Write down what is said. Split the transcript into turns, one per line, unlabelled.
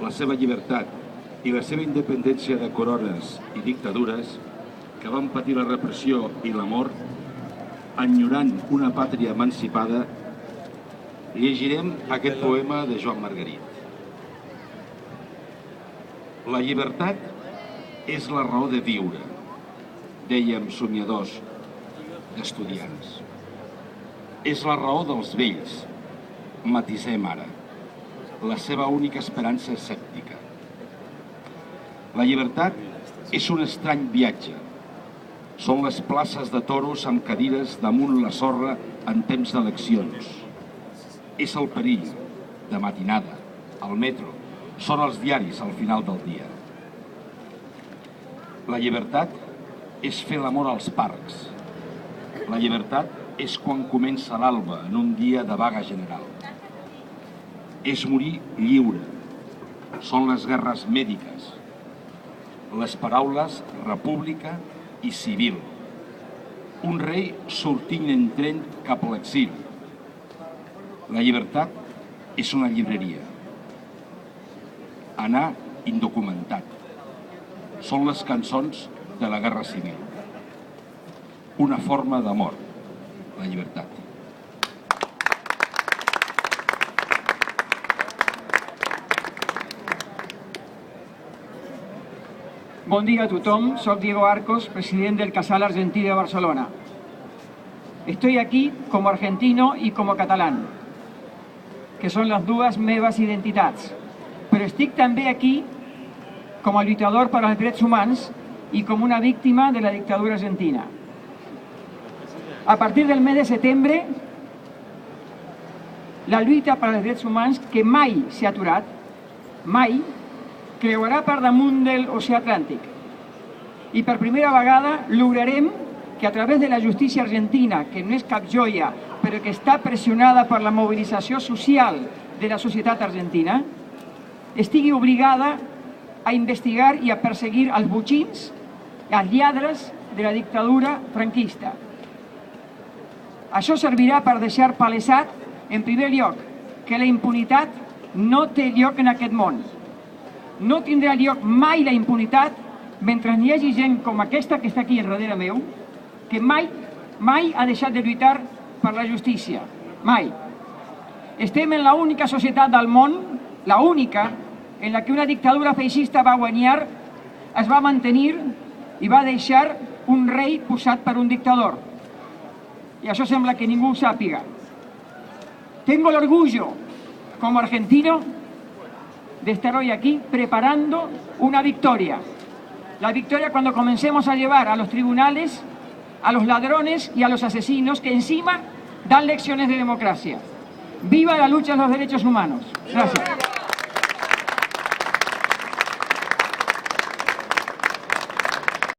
la seva llibertat i la seva independència de corones i dictadures que van patir la repressió i la mort, enyorant una pàtria emancipada, llegirem aquest poema de Joan Margarit. La llibertat és la raó de viure, dèiem somiadors d'estudiants. És la raó dels vells, matisem ara, la seva única esperança escèptica. La llibertat és un estrany viatge. Són les places de toros amb cadires damunt la sorra en temps d'eleccions. És el perill, de matinada, al metro, són els diaris al final del dia. La llibertat és fer l'amor als parcs. La llibertat és quan comença l'alba en un dia de vaga general. És morir lliure. Són les guerres mèdiques. Les paraules república i civil. Un rei sortint en tren cap a l'exili. La llibertat és una llibreria. Anar indocumentat. Són les cançons de la Guerra Civil. Una forma d'amor, la llibertat.
Bon dia a tothom, soc Diego Arcos, president del Casal Argentí de Barcelona. Estoy aquí como argentino y como catalán, que són les dues meves identitats, però estic també aquí com a lluitador per als drets humans i com una víctima de la dictadura argentina. A partir del mes de setembre, la lluita per als drets humans, que mai s'ha aturat, mai, creuarà per damunt de l'oceà Atlàntic. I per primera vegada lograrem que a través de la justícia argentina, que no és cap joia, però que està pressionada per la mobilització social de la societat argentina, estigui obligada a investigar i a perseguir els botxins, els lladres de la dictadura franquista. Això servirà per deixar palesat, en primer lloc, que la impunitat no té lloc en aquest món. No tindrà lloc mai la impunitat mentre hi hagi gent com aquesta que està aquí darrere meu, que mai ha deixat de lluitar per la justícia. Mai. Estem en l'única societat del món, l'única, en la que una dictadura feixista va guanyar, es va mantenir i va deixar un rei posat per un dictador. Y eso sembla que ningú ho sàpiga. Tengo el orgullo, como argentino, de estar hoy aquí preparando una victoria. La victoria cuando comencemos a llevar a los tribunales a los ladrones y a los asesinos que encima dan lecciones de democracia. ¡Viva la lucha de los derechos humanos! Gracias.